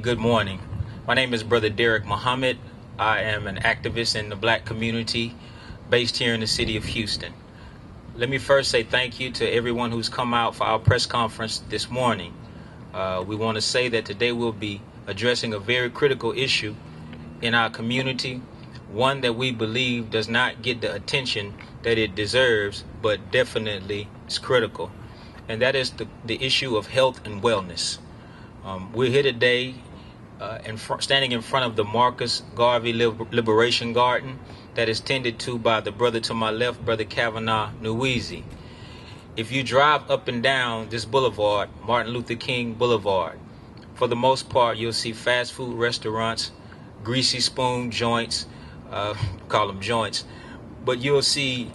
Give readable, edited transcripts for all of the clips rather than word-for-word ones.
Good morning. My name is Brother Derek Muhammad. I am an activist in the black community based here in the city of Houston. Let me first say thank you to everyone who's come out for our press conference this morning. We want to say that today we'll be addressing a very critical issue in our community, one that we believe does not get the attention that it deserves, but definitely is critical. And that is the issue of health and wellness. We're here today standing in front of the Marcus Garvey Liberation Garden that is tended to by the brother to my left, Brother Kavanaugh Nuizi. If you drive up and down this boulevard, Martin Luther King Boulevard, for the most part, you'll see fast food restaurants, greasy spoon joints, call them joints, but you'll see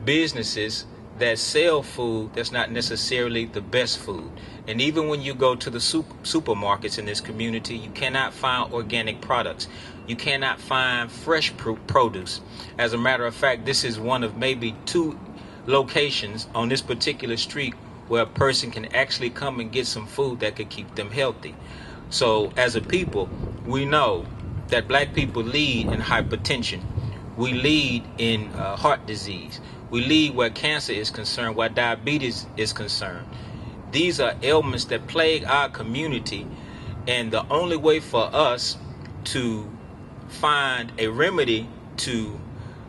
businesses that sell food that's not necessarily the best food. And even when you go to the supermarkets in this community, you cannot find organic products. You cannot find fresh produce. As a matter of fact, this is one of maybe 2 locations on this particular street where a person can actually come and get some food that could keep them healthy. So as a people, we know that black people lead in hypertension. We lead in heart disease. We lead where cancer is concerned, where diabetes is concerned. These are ailments that plague our community, and the only way for us to find a remedy to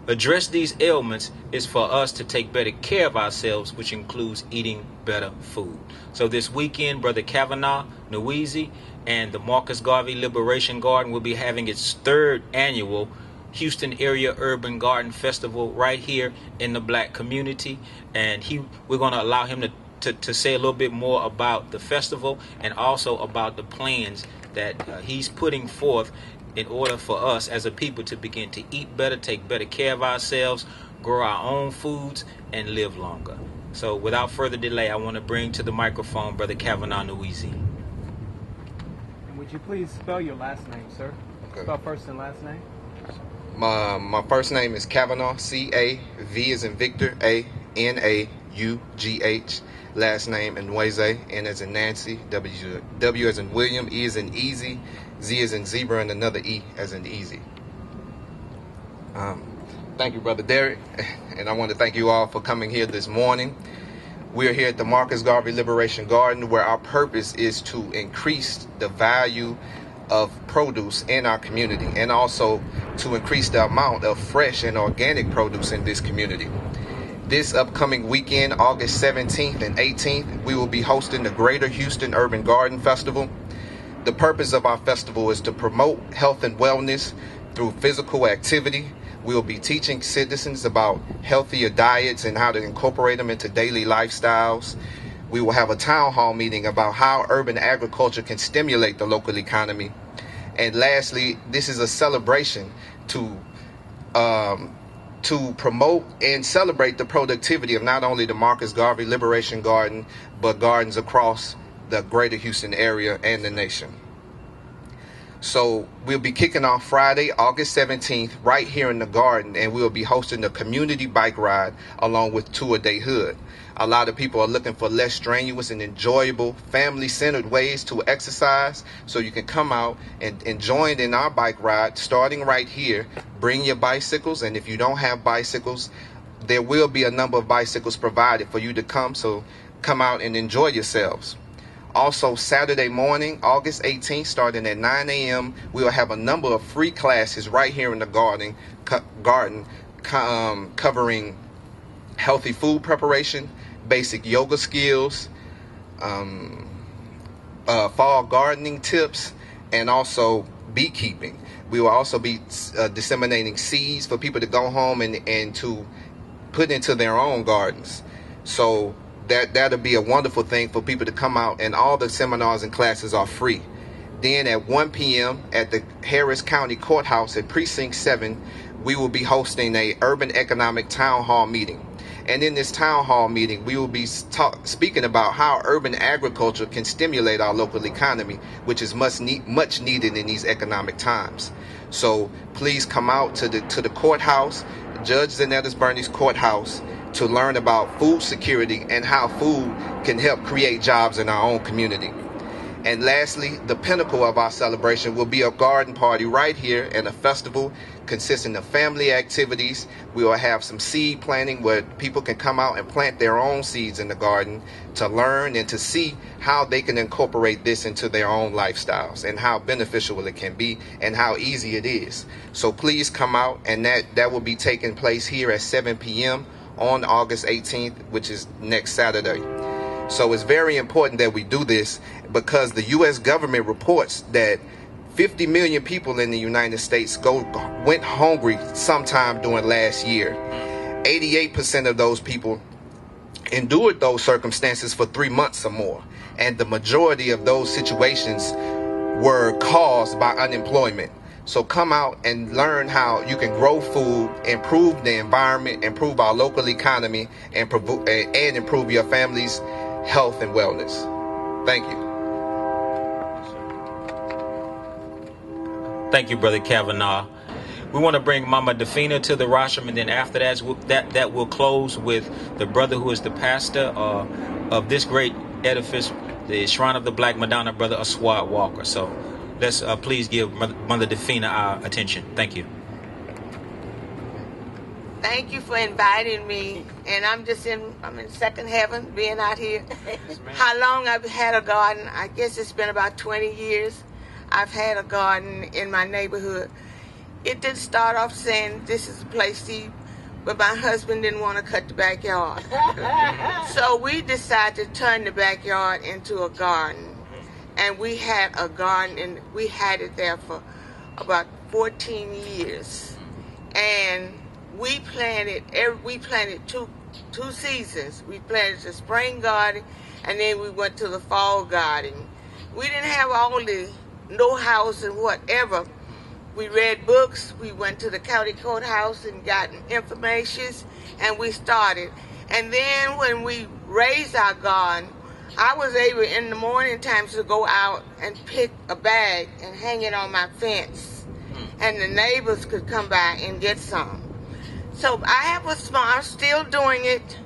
address these ailments is for us to take better care of ourselves, which includes eating better food. So this weekend, Brother Kavanaugh Nuizi and the Marcus Garvey Liberation Garden will be having its 3rd annual Houston Area Urban Garden Festival right here in the black community. And we're going to allow him to say a little bit more about the festival and also about the plans that he's putting forth in order for us as a people to begin to eat better, take better care of ourselves, grow our own foods, and live longer. So without further delay, I want to bring to the microphone Brother Kavanaugh Nuizi. And would you please spell your last name, sir? Okay. Spell first and last name. My first name is Kavanaugh, C-A-V as in Victor, A-N-A-U-G-H. Last name Nweze, N as in Nancy, W as in William, E as in Easy, Z as in Zebra, and another E as in Easy. Thank you, Brother Derek, and I want to thank you all for coming here this morning. We're here at the Marcus Garvey Liberation Garden, where our purpose is to increase the value of produce in our community and also to increase the amount of fresh and organic produce in this community. This upcoming weekend, August 17th and 18th, we will be hosting the Greater Houston Urban Garden Festival. The purpose of our festival is to promote health and wellness through physical activity. We will be teaching citizens about healthier diets and how to incorporate them into daily lifestyles. We will have a town hall meeting about how urban agriculture can stimulate the local economy. And lastly, this is a celebration to promote and celebrate the productivity of not only the Marcus Garvey Liberation Garden, but gardens across the greater Houston area and the nation. So we'll be kicking off Friday, August 17th, right here in the garden, and we'll be hosting a community bike ride along with Tour de Hood. A lot of people are looking for less strenuous and enjoyable, family-centered ways to exercise, so you can come out and join in our bike ride starting right here. Bring your bicycles, and if you don't have bicycles, there will be a number of bicycles provided for you to come, so come out and enjoy yourselves. Also, Saturday morning, August 18th, starting at 9 a.m., we will have a number of free classes right here in the garden covering healthy food preparation, basic yoga skills, fall gardening tips, and also beekeeping. We will also be disseminating seeds for people to go home and to put into their own gardens. So that'll be a wonderful thing for people to come out, and all the seminars and classes are free. Then at 1 p.m. at the Harris County Courthouse at Precinct 7, we will be hosting a urban economic town hall meeting. And in this town hall meeting, we will be speaking about how urban agriculture can stimulate our local economy, which is much needed in these economic times. So please come out to the courthouse, Judge Zenetta's Bernie's courthouse, to learn about food security and how food can help create jobs in our own community. And lastly, the pinnacle of our celebration will be a garden party right here and a festival consisting of family activities. We will have some seed planting where people can come out and plant their own seeds in the garden to learn and to see how they can incorporate this into their own lifestyles and how beneficial it can be and how easy it is. So please come out, and that will be taking place here at 7 p.m. on August 18th, which is next Saturday. So it's very important that we do this because the U.S. government reports that 50 million people in the United States went hungry sometime during last year. 88% of those people endured those circumstances for 3 months or more. And the majority of those situations were caused by unemployment. So come out and learn how you can grow food, improve the environment, improve our local economy, and improve your family's health and wellness. Thank you. Thank you, Brother Kavanaugh. We want to bring Mama Defina to the rostrum, and then after that will close with the brother who is the pastor of this great edifice, the Shrine of the Black Madonna, Brother Aswad Walker. So let's please give Mother Defina our attention. Thank you. Thank you for inviting me, and I'm in second heaven being out here. How long I've had a garden? I guess it's been about 20 years. I've had a garden in my neighborhood. It did start off saying this is a place to eat, but my husband didn't want to cut the backyard. So we decided to turn the backyard into a garden. And we had a garden, and we had it there for about 14 years. And we planted two seasons. We planted the spring garden, and then we went to the fall garden. We didn't have all the know-hows and whatever. We read books. We went to the county courthouse and got information, and we started. And then when we raised our garden, I was able in the morning times to go out and pick a bag and hang it on my fence, and the neighbors could come by and get some. So I have I'm still doing it.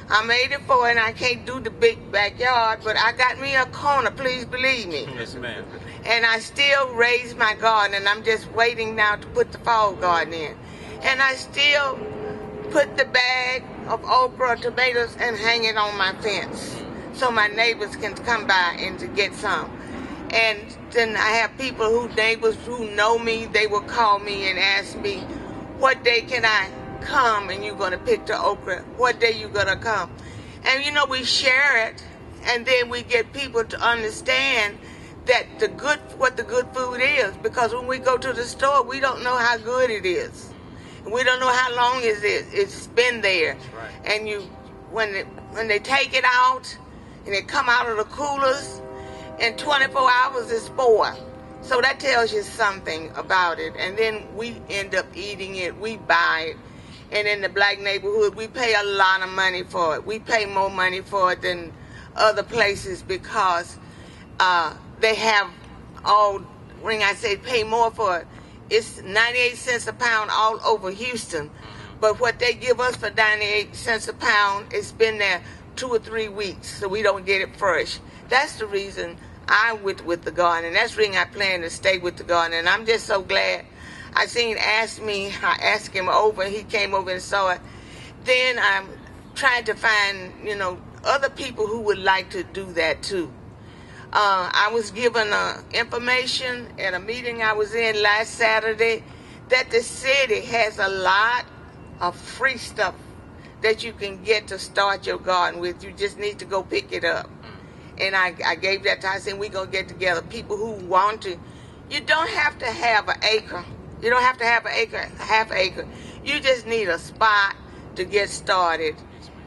I'm 84 and I can't do the big backyard, but I got me a corner, please believe me. Yes, ma'am. And I still raise my garden, and I'm just waiting now to put the fall garden in. And I still put the bag of okra or tomatoes and hang it on my fence so my neighbors can come by and to get some. And then I have neighbors who know me, they will call me and ask me, what day can I come and you're going to pick the okra? What day you going to come? And we share it, and then we get people to understand that what the good food is, because when we go to the store, we don't know how good it is. We don't know how long it's been there. Right. And when they take it out and it come out of the coolers, in 24 hours it's spoiled. So that tells you something about it. And then we end up eating it. We buy it. And in the black neighborhood, we pay a lot of money for it. We pay more money for it than other places because they have when I say pay more for it, it's 98 cents a pound all over Houston. But what they give us for 98 cents a pound, it's been there 2 or 3 weeks, so we don't get it fresh. That's the reason I'm with the garden, and that's the reason I plan to stay with the garden. And I'm just so glad. I asked him over, he came over and saw it. Then I'm trying to find, other people who would like to do that too. I was given information at a meeting I was in last Saturday that the city has a lot of free stuff that you can get to start your garden with. You just need to go pick it up. And I gave that to, I said, we're going to get together people who want to. You don't have to have an acre. You don't have to have an acre, half acre. You just need a spot to get started,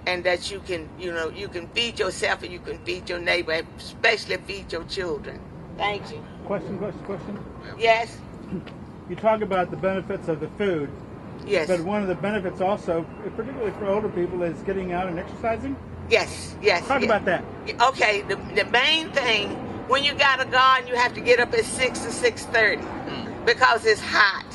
and that you can feed yourself and you can feed your neighbor, especially feed your children. Thank you. Question. Yes? You talk about the benefits of the food. Yes. But one of the benefits also, particularly for older people, is getting out and exercising? Yes. Talk about that. Okay, the main thing, when you got a garden, you have to get up at 6 to 6:30 because it's hot.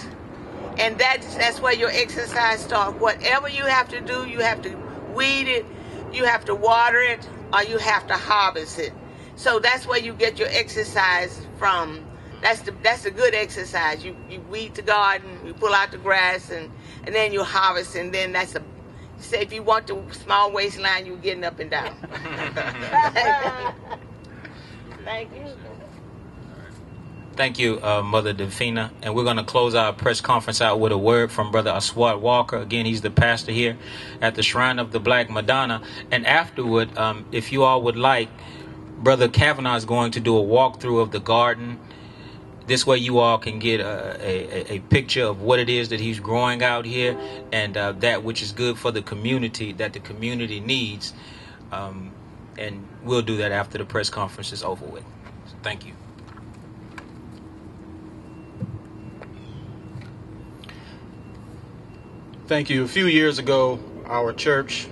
And that's where your exercise starts. Whatever you have to do, you have to weed it, you have to water it, or you have to harvest it. So that's where you get your exercise from. That's a good exercise. You weed the garden, you pull out the grass, and then you harvest, and then that's a. Say if you want the small waistline, you're getting up and down. Thank you. Thank you, Mother Davina. And we're going to close our press conference out with a word from Brother Aswad Walker. Again, he's the pastor here at the Shrine of the Black Madonna. And afterward, if you all would like, Brother Kavanaugh is going to do a walkthrough of the garden. This way you all can get a picture of what it is that he's growing out here, and that which is good for the community, that the community needs. And we'll do that after the press conference is over with. So thank you. Thank you. A few years ago, our church,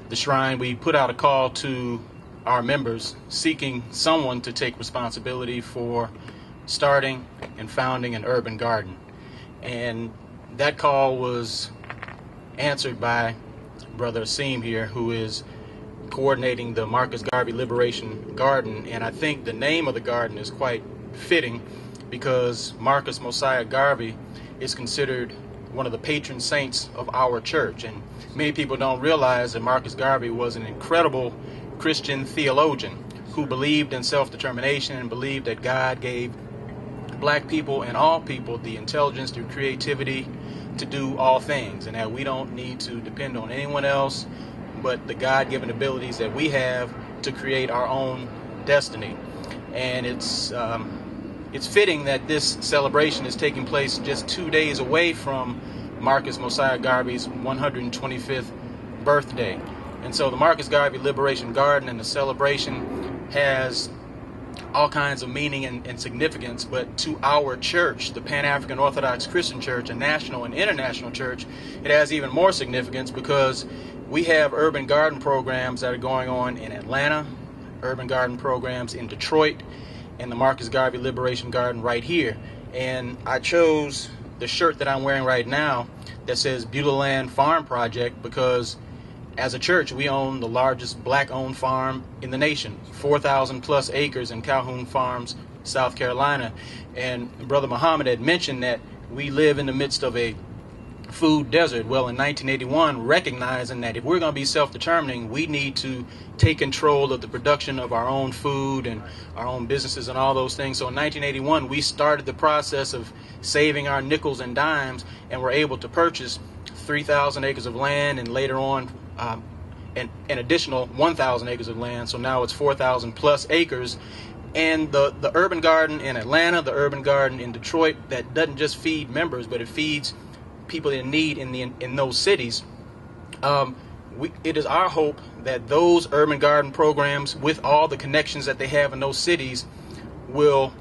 the Shrine, we put out a call to our members seeking someone to take responsibility for starting and founding an urban garden. And that call was answered by Brother Asim here, who is coordinating the Marcus Garvey Liberation Garden. And I think the name of the garden is quite fitting because Marcus Mosiah Garvey is considered one of the patron saints of our church. And many people don't realize that Marcus Garvey was an incredible Christian theologian who believed in self-determination and believed that God gave black people and all people the intelligence through creativity to do all things, and that we don't need to depend on anyone else but the God-given abilities that we have to create our own destiny. And it's fitting that this celebration is taking place just 2 days away from Marcus Mosiah Garvey's 125th birthday. And so the Marcus Garvey Liberation Garden and the celebration has all kinds of meaning and significance, but to our church, the Pan-African Orthodox Christian Church, a national and international church, it has even more significance because we have urban garden programs that are going on in Atlanta, urban garden programs in Detroit, and the Marcus Garvey Liberation Garden right here. And I chose the shirt that I'm wearing right now that says Beulah Farm Project because as a church, we own the largest black-owned farm in the nation, 4,000 plus acres in Calhoun Farms, South Carolina. And Brother Muhammad had mentioned that we live in the midst of a food desert. Well, in 1981, recognizing that if we're going to be self-determining, we need to take control of the production of our own food and our own businesses and all those things. So in 1981, we started the process of saving our nickels and dimes, and were able to purchase 3,000 acres of land, and later on an additional 1,000 acres of land. So now it's 4,000 plus acres. And the urban garden in Atlanta, the urban garden in Detroit, that doesn't just feed members, but it feeds people in need in those cities. It is our hope that those urban garden programs, with all the connections that they have in those cities, will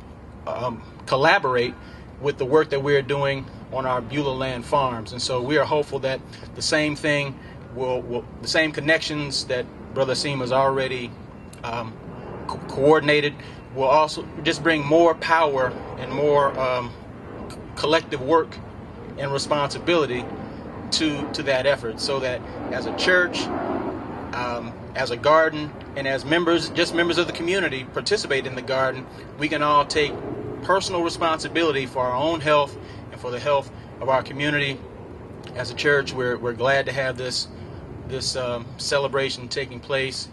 collaborate with the work that we're doing on our Beulah Land farms. And so we are hopeful that the same thing the same connections that Brother Asim has already coordinated will also just bring more power and more collective work and responsibility to that effort, so that as a church, as a garden, and as members of the community participate in the garden, we can all take personal responsibility for our own health and for the health of our community. As a church, we're glad to have this celebration taking place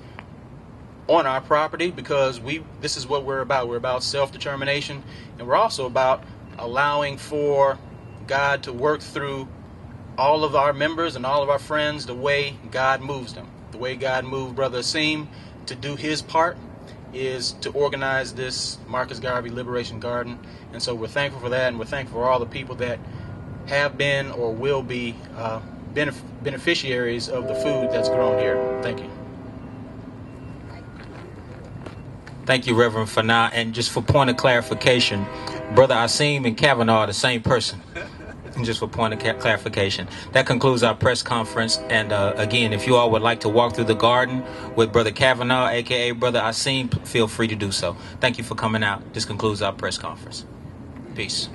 on our property, because this is what we're about. We're about self-determination, and we're also about allowing for God to work through all of our members and all of our friends the way God moves them. The way God moved Brother Asim to do his part is to organize this Marcus Garvey Liberation Garden. And so we're thankful for that, and we're thankful for all the people that have been or will be beneficiaries of the food that's grown here. Thank you. Thank you, Reverend Fana. And just for point of clarification, Brother Asim and Kavanaugh are the same person. And just for point of clarification, that concludes our press conference. And again, if you all would like to walk through the garden with Brother Kavanaugh, aka Brother Asim, feel free to do so. Thank you for coming out. This concludes our press conference. Peace.